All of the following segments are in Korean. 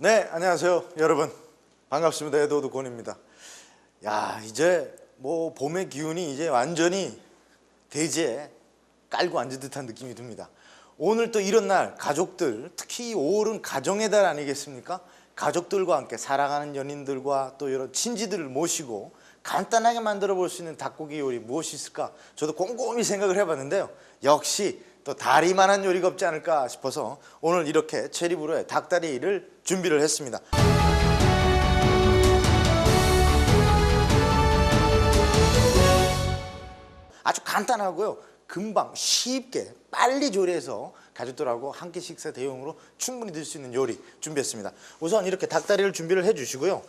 네, 안녕하세요, 여러분. 반갑습니다. 에드워드 권입니다. 야, 이제 뭐 봄의 기운이 이제 완전히 대지에 깔고 앉은 듯한 느낌이 듭니다. 오늘 또 이런 날, 가족들, 특히 5월은 가정의 달 아니겠습니까? 가족들과 함께 사랑하는 연인들과 또 여러 친지들을 모시고 간단하게 만들어 볼 수 있는 닭고기 요리 무엇이 있을까? 저도 곰곰이 생각을 해봤는데요. 역시 또 다리만한 요리가 없지 않을까 싶어서 오늘 이렇게 체리브로의 닭다리를 준비를 했습니다. 아주 간단하고요, 금방 쉽게 빨리 조리해서 가족들하고 한 끼 식사 대용으로 충분히 드실 수 있는 요리 준비했습니다. 우선 이렇게 닭다리를 준비를 해 주시고요.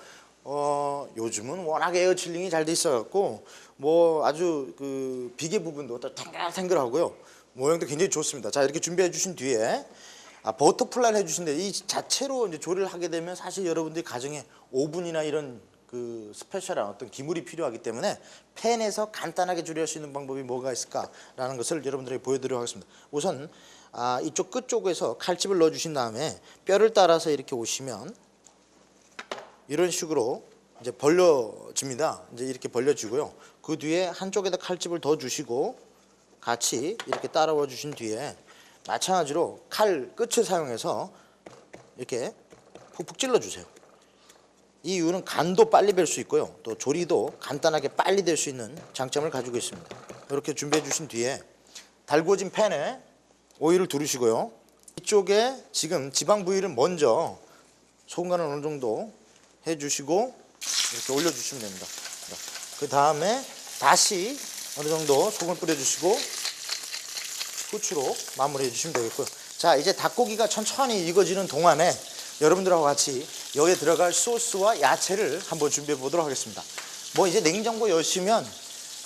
요즘은 워낙 에어칠링이 잘 돼 있어 갖고 뭐 아주 그 비계 부분도 또 탱글탱글하고요, 모양도 굉장히 좋습니다. 자, 이렇게 준비해 주신 뒤에 버터플라이를 해주신데, 이 자체로 이제 조리를 하게 되면 사실 여러분들이 가정에 오븐이나 이런 그 스페셜한 어떤 기물이 필요하기 때문에 팬에서 간단하게 조리할 수 있는 방법이 뭐가 있을까라는 것을 여러분들에게 보여드리도록 하겠습니다. 우선 이쪽 끝 쪽에서 칼집을 넣어 주신 다음에 뼈를 따라서 이렇게 오시면 이런 식으로 이제 벌려집니다. 이제 이렇게 벌려지고요. 그 뒤에 한쪽에다 칼집을 더 주시고 같이 이렇게 따라와 주신 뒤에 마찬가지로 칼 끝을 사용해서 이렇게 푹푹 찔러 주세요. 이 이유는 간도 빨리 뵐 수 있고요, 또 조리도 간단하게 빨리 될 수 있는 장점을 가지고 있습니다. 이렇게 준비해 주신 뒤에 달구어진 팬에 오일을 두르시고요, 이쪽에 지금 지방 부위를 먼저 소금 간을 어느 정도 해주시고 이렇게 올려주시면 됩니다. 그 다음에 다시 어느 정도 소금을 뿌려주시고 후추로 마무리해 주시면 되겠고요. 자, 이제 닭고기가 천천히 익어지는 동안에 여러분들하고 같이 여기에 들어갈 소스와 야채를 한번 준비해 보도록 하겠습니다. 뭐 이제 냉장고 여시면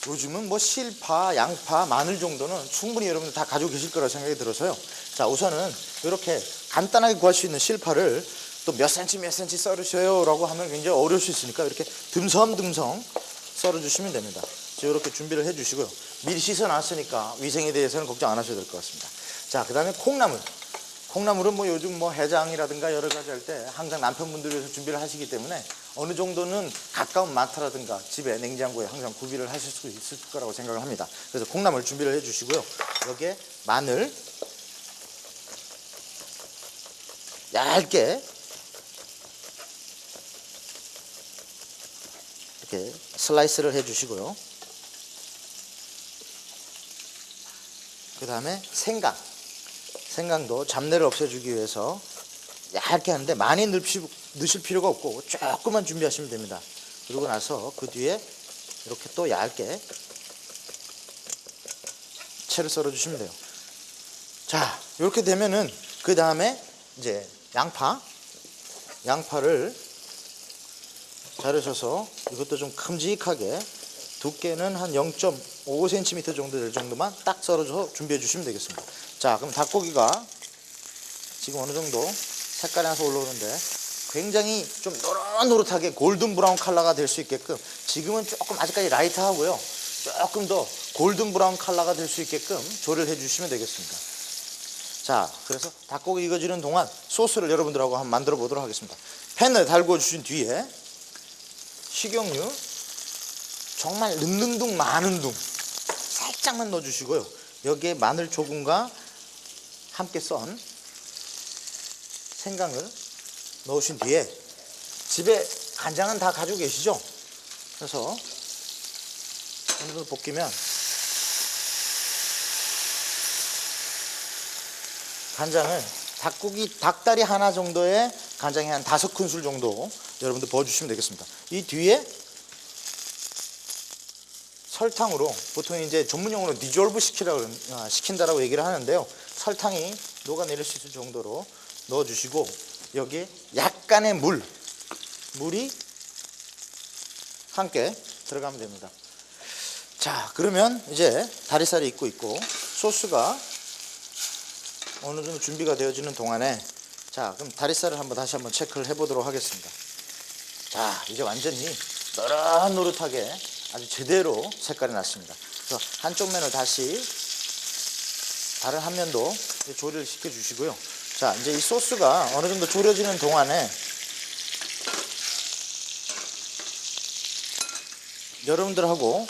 요즘은 뭐 실파, 양파, 마늘 정도는 충분히 여러분들 다 가지고 계실 거라 생각이 들어서요. 자, 우선은 이렇게 간단하게 구할 수 있는 실파를 또 몇 cm 몇 cm 썰으셔요 라고 하면 굉장히 어려울 수 있으니까 이렇게 듬성듬성 썰어 주시면 됩니다. 이렇게 준비를 해 주시고요. 미리 씻어 놨으니까 위생에 대해서는 걱정 안 하셔도 될 것 같습니다. 자, 그 다음에 콩나물. 콩나물은 뭐 요즘 뭐 해장이라든가 여러 가지 할 때 항상 남편분들이 위해서 준비를 하시기 때문에 어느 정도는 가까운 마트라든가 집에 냉장고에 항상 구비를 하실 수 있을 거라고 생각을 합니다. 그래서 콩나물 준비를 해 주시고요. 여기에 마늘 얇게 이렇게 슬라이스를 해 주시고요. 그 다음에 생강도 잡내를 없애주기 위해서 얇게 하는데 많이 넣으실 필요가 없고 조금만 준비하시면 됩니다. 그러고 나서 그 뒤에 이렇게 또 얇게 채를 썰어 주시면 돼요. 자, 이렇게 되면은 그 다음에 이제 양파를 자르셔서 이것도 좀 큼직하게 두께는 한 0.5cm 정도 될 정도만 딱 썰어줘서 준비해 주시면 되겠습니다. 자, 그럼 닭고기가 지금 어느 정도 색깔이 나서 올라오는데 굉장히 좀 노릇노릇하게 골든 브라운 컬러가 될 수 있게끔, 지금은 조금 아직까지 라이트하고요, 조금 더 골든 브라운 컬러가 될 수 있게끔 조리를 해 주시면 되겠습니다. 자, 그래서 닭고기 익어지는 동안 소스를 여러분들하고 한번 만들어 보도록 하겠습니다. 팬을 달궈 주신 뒤에 식용유 정말 능능둥 많은 둥 살짝만 넣어주시고요. 여기에 마늘 조금과 함께 썬 생강을 넣으신 뒤에 집에 간장은 다 가지고 계시죠? 그래서 어느 정도 볶이면 간장을 닭다리 하나 정도에 간장이 한 5큰술 정도 여러분들 부어주시면 되겠습니다. 이 뒤에 설탕으로, 보통 이제 전문용어로 디졸브 시킨다라고 얘기를 하는데요, 설탕이 녹아내릴 수 있을 정도로 넣어주시고 여기에 약간의 물이 함께 들어가면 됩니다. 자, 그러면 이제 다리살이 익고 있고 소스가 어느 정도 준비가 되어지는 동안에, 자, 그럼 다리살을 다시 한번 체크를 해보도록 하겠습니다. 자, 이제 완전히 노릇노릇하게 아주 제대로 색깔이 났습니다. 그래서 한쪽 면을 다시 다른 한 면도 조리를 시켜 주시고요. 자, 이제 이 소스가 어느 정도 졸여지는 동안에 여러분들하고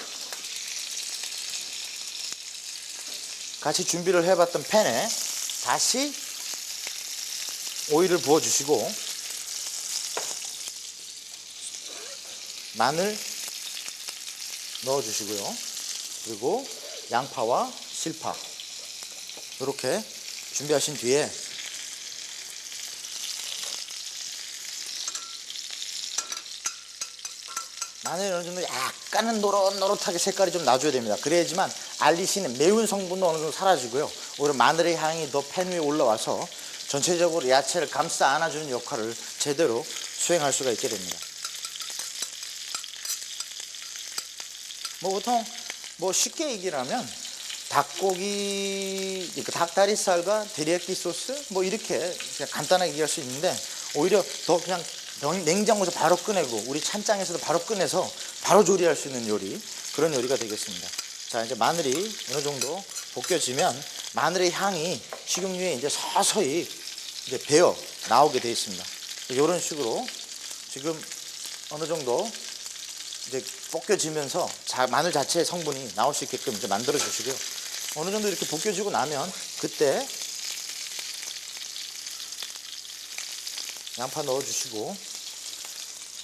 같이 준비를 해봤던 팬에 다시 오일을 부어주시고 마늘 넣어주시고요. 그리고 양파와 실파 이렇게 준비하신 뒤에 마늘 어느 정도 약간은 노릇노릇하게 색깔이 좀 나줘야 됩니다. 그래야지만 알리시는 매운 성분도 어느 정도 사라지고요. 오히려 마늘의 향이 더 팬 위에 올라와서 전체적으로 야채를 감싸 안아주는 역할을 제대로 수행할 수가 있게 됩니다. 보통 쉽게 얘기를 하면 닭고기, 닭다리살과 데리야끼 소스 이렇게 그냥 간단하게 얘기할 수 있는데 오히려 더 그냥 냉장고에서 바로 꺼내고 우리 찬장에서도 바로 꺼내서 바로 조리할 수 있는 요리, 그런 요리가 되겠습니다. 자, 이제 마늘이 어느 정도 볶여지면 마늘의 향이 식용유에 이제 서서히 이제 배어 나오게 되어 있습니다. 이런 식으로 지금 어느 정도 이제 볶여지면서 마늘 자체의 성분이 나올 수 있게끔 이제 만들어 주시고요. 어느 정도 이렇게 볶여지고 나면 그때 양파 넣어 주시고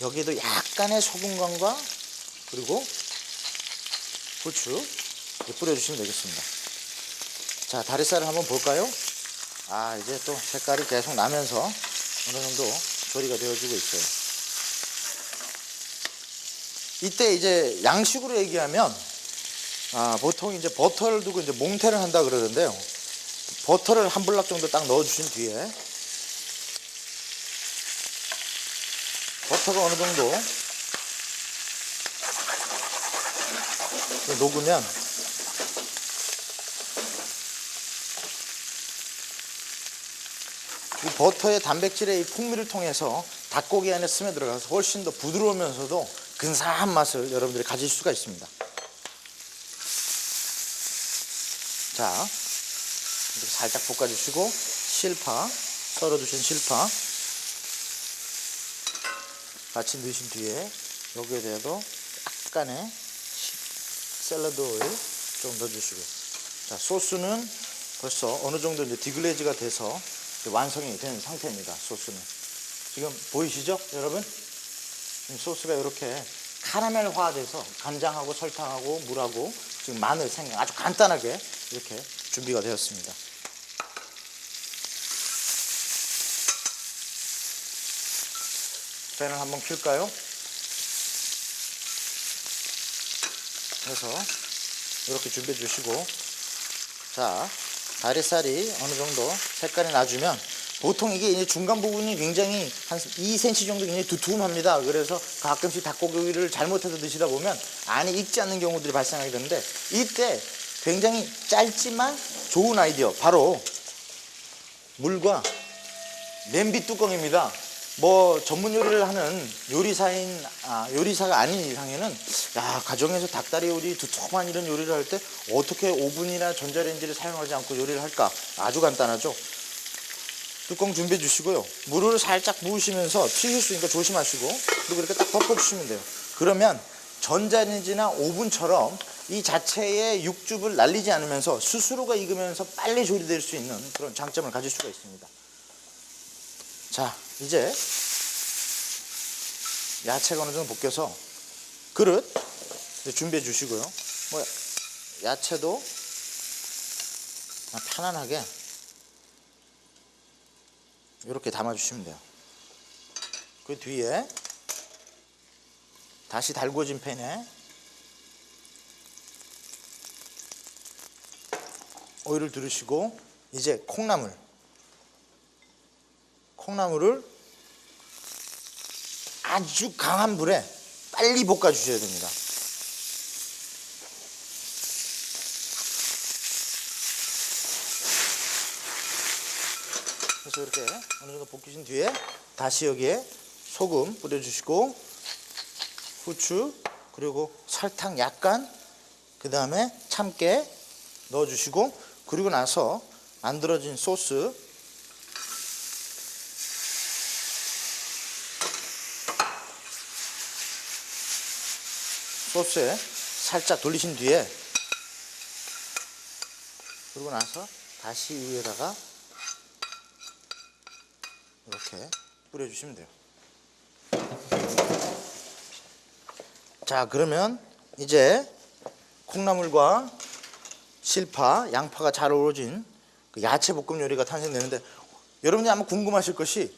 여기에도 약간의 소금간과 그리고 후추 뿌려 주시면 되겠습니다. 자, 다리살을 한번 볼까요? 이제 또 색깔이 계속 나면서 어느 정도 조리가 되어지고 있어요. 이때 이제 양식으로 얘기하면 보통 이제 버터를 두고 이제 몽테를 한다 그러는데요. 버터를 한 블락 정도 딱 넣어 주신 뒤에 버터가 어느 정도 녹으면 이 버터의 단백질의 이 풍미를 통해서 닭고기 안에 스며들어가서 훨씬 더 부드러우면서도 근사한 맛을 여러분들이 가질 수가 있습니다. 자, 이렇게 살짝 볶아주시고 실파, 썰어두신 실파 같이 넣으신 뒤에 여기에 대해서 약간의 샐러드 오일 좀 넣어주시고, 자, 소스는 벌써 어느 정도 이제 디글레이즈가 돼서 완성이 된 상태입니다. 소스는 지금 보이시죠, 여러분? 소스가 이렇게 카라멜화 돼서 간장하고 설탕하고 물하고 지금 마늘, 생강 아주 간단하게 이렇게 준비가 되었습니다. 팬을 한번 켤까요? 해서 이렇게 준비해 주시고, 자, 다리살이 어느 정도 색깔이 나주면 보통 이게 이제 중간 부분이 굉장히 한 2cm 정도 굉장히 두툼합니다. 그래서 가끔씩 닭고기를 잘못해서 드시다 보면 안이 익지 않는 경우들이 발생하게 되는데, 이때 굉장히 짧지만 좋은 아이디어, 바로 물과 냄비 뚜껑입니다. 전문 요리를 하는 요리사가 아닌 이상에는 가정에서 닭다리 요리, 두툼한 이런 요리를 할 때 어떻게 오븐이나 전자레인지를 사용하지 않고 요리를 할까? 아주 간단하죠. 뚜껑 준비해 주시고요. 물을 살짝 부으시면서 튀실 수 있으니까 조심하시고, 그리고 이렇게 딱 덮어주시면 돼요. 그러면 전자레인지나 오븐처럼 이 자체의 육즙을 날리지 않으면서 스스로가 익으면서 빨리 조리될 수 있는 그런 장점을 가질 수가 있습니다. 자, 이제 야채가 어느 정도 볶여서 그릇 준비해 주시고요. 야채도 편안하게 이렇게 담아 주시면 돼요. 그 뒤에 다시 달궈진 팬에 오일을 두르시고 이제 콩나물을 아주 강한 불에 빨리 볶아 주셔야 됩니다. 그래서 이렇게 어느 정도 볶으신 뒤에 다시 여기에 소금 뿌려 주시고 후추 그리고 설탕 약간, 그 다음에 참깨 넣어 주시고, 그리고 나서 만들어진 소스 소스에 살짝 돌리신 뒤에, 그러고 나서 다시 위에다가 이렇게 뿌려주시면 돼요. 자, 그러면 이제 콩나물과 실파, 양파가 잘 어우러진 그 야채 볶음 요리가 탄생되는데, 여러분들이 아마 궁금하실 것이,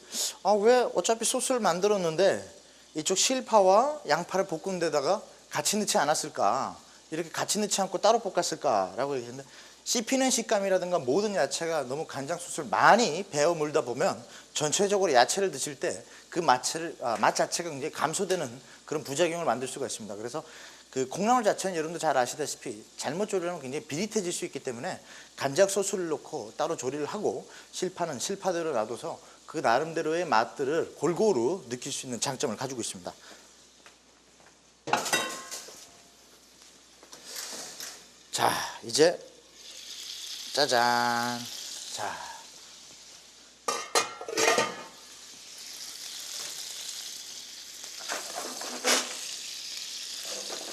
왜 어차피 소스를 만들었는데 이쪽 실파와 양파를 볶은 데다가 같이 넣지 않았을까, 이렇게 같이 넣지 않고 따로 볶았을까 라고 얘기했는데, 씹히는 식감이라든가 모든 야채가 너무 간장 소스를 많이 배어 물다 보면 전체적으로 야채를 드실 때 그 맛 자체가 굉장히 감소되는 그런 부작용을 만들 수가 있습니다. 그래서 그 콩나물 자체는 여러분도 잘 아시다시피 잘못 조리하면 굉장히 비릿해질 수 있기 때문에 간장 소스를 넣고 따로 조리를 하고, 실파는 실파대로 놔둬서 그 나름대로의 맛들을 골고루 느낄 수 있는 장점을 가지고 있습니다. 자, 이제 짜잔. 자,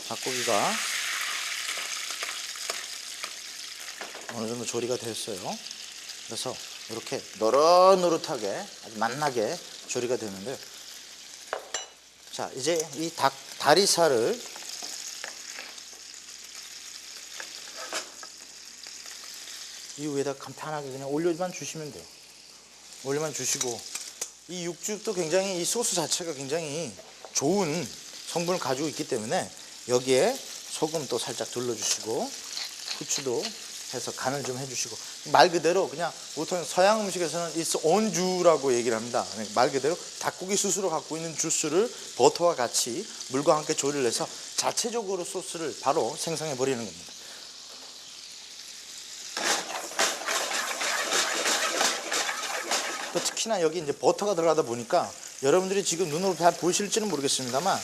닭고기가 어느 정도 조리가 됐어요. 그래서 이렇게 노릇노릇하게 아주 맛나게 조리가 되는데, 자, 이제 이 다리살을 이 위에다 간편하게 그냥 올려만 주시면 돼요. 올려만 주시고, 이 육즙도 굉장히, 이 소스 자체가 굉장히 좋은 성분을 가지고 있기 때문에 여기에 소금도 살짝 둘러주시고, 후추도 해서 간을 좀 해주시고, 말 그대로 그냥 보통 서양 음식에서는 it's on ju라고 얘기를 합니다. 말 그대로 닭고기 스스로 갖고 있는 주스를 버터와 같이 물과 함께 조리를 해서 자체적으로 소스를 바로 생성해 버리는 겁니다. 또 특히나 여기 이제 버터가 들어가다 보니까 여러분들이 지금 눈으로 잘 보실지는 모르겠습니다만,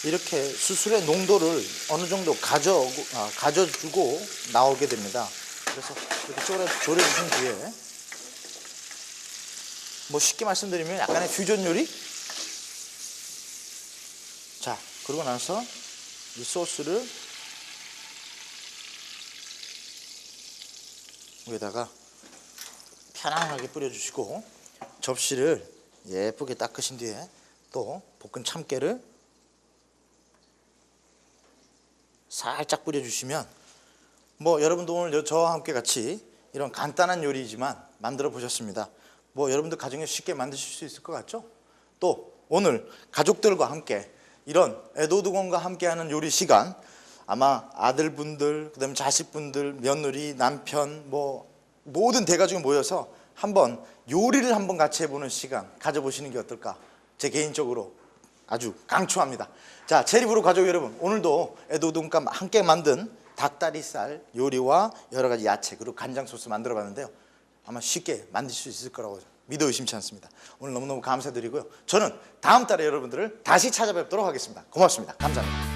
이렇게 수술의 농도를 어느 정도 가져주고 나오게 됩니다. 그래서 이렇게 졸여주신 뒤에, 뭐 쉽게 말씀드리면 약간의 퓨전 요리? 자, 그러고 나서 이 소스를 위에다가 편안하게 뿌려주시고, 접시를 예쁘게 닦으신 뒤에 또 볶은 참깨를 살짝 뿌려주시면, 뭐 여러분도 오늘 저와 함께 같이 이런 간단한 요리지만 만들어 보셨습니다. 뭐 여러분들 가정에 쉽게 만드실 수 있을 것 같죠? 또 오늘 가족들과 함께 이런 에도드곤과 함께하는 요리 시간, 아마 아들분들, 그다음에 자식분들, 며느리, 남편, 뭐 모든 대가족이 모여서 한번 요리를 한번 같이 해보는 시간 가져보시는 게 어떨까, 제 개인적으로 아주 강추합니다. 자, 제리브로 가족 여러분, 오늘도 에도드곤과 함께 만든 닭다리살 요리와 여러 가지 야채 그리고 간장 소스 만들어 봤는데요, 아마 쉽게 만들 수 있을 거라고 믿어 의심치 않습니다. 오늘 너무너무 감사드리고요, 저는 다음 달에 여러분들을 다시 찾아뵙도록 하겠습니다. 고맙습니다. 감사합니다.